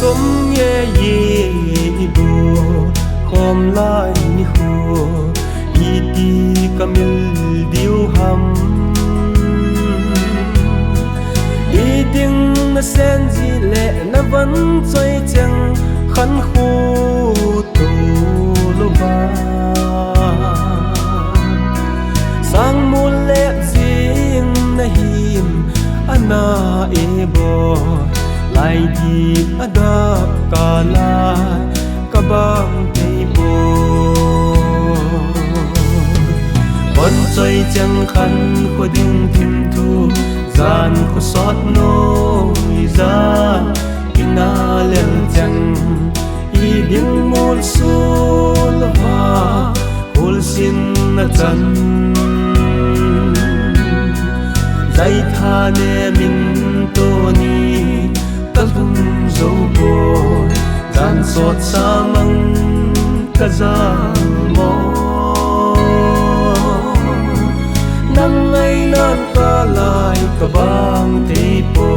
som nghe ye bo khom lai ni kho iti kamil diu ham iding na sen ji le na van choi chang khan khu tu lo ba sang mul le jing na him ana e bo lai di adap kala kabang tei bo bon choi chang khan ko ding thim thu gian ko sot no za ina lel chang i ding mol su lova hol sin na chan zai tha ne min to ni kalum zo bo gian sot sa mang ka za mo nang ai nan ka lai ka bang te po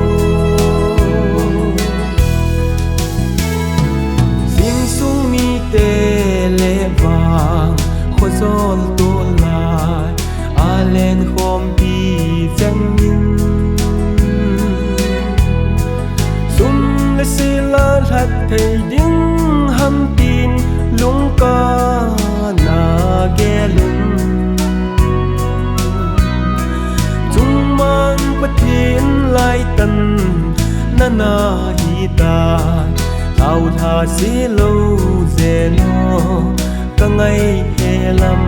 sing sung mi te le bang kho zol to lai a len khom pi chang min sum le si la hat thei ding ham tin lung ka na ge lung pathin lai tan nana hi ta thau tha si lo je no ka ngai he lam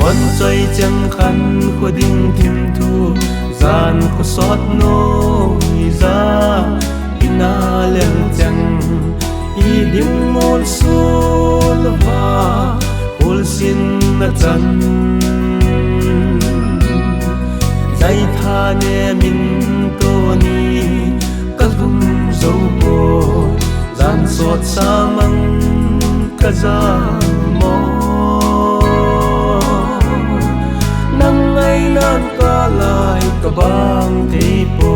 con choi chang khan ko ding thim thu gian ko sot no za ina lel chang i ding mol su lova ul sin na chan zai tha ne min to ni kalum zo bo zan sot sa mang ka za mo nang ai nan ka lai ka bang te po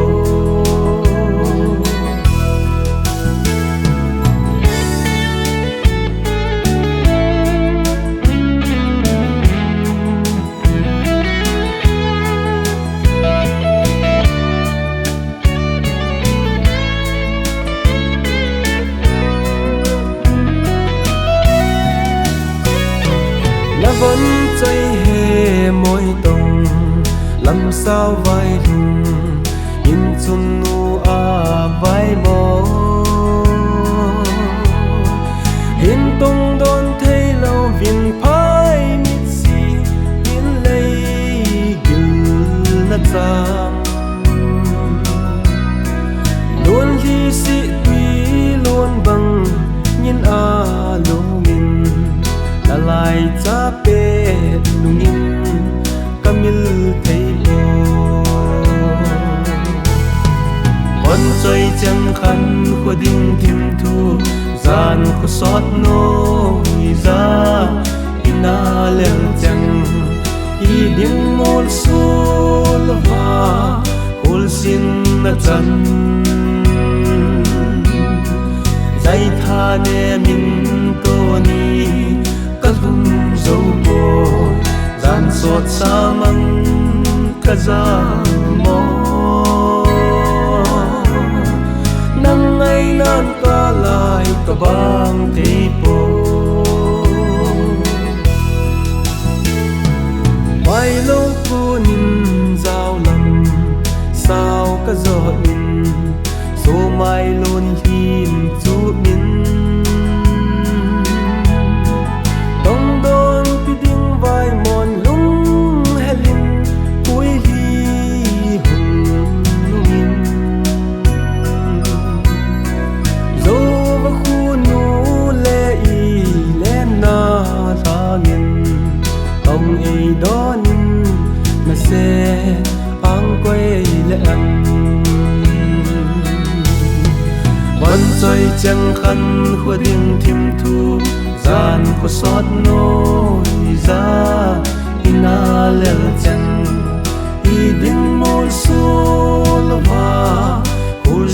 vẫn chơi hè môi tông làm sao vai lùng in chun nu a vai bo in tông đón thấy lâu viên phai mít si in lấy gül nát giang luôn hi si tuy luôn bằng nhìn a lâu min la lai cha pe nungin kamil thei bo con choi chang khan ko ding thim thu gian ko sot no za ina lel chang i ding mol su lova hol sin na chan zai tha ne min to ni kalum zo bo gian sot sa mang ka za mo nang ai nan ka lai ka bang te po mai lo ko nin zao lam sao ka zo in so mai lon hin chu min vai mon lung helin hui hi hùng lungin zo va khu nu le i le na thangin ông ei donin na se ang quay le am van choi chang khan khu ding thim thu gian ko sot no za ina lel chang i ding mol su lova hol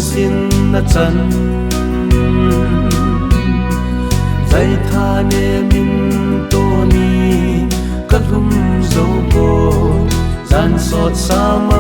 sama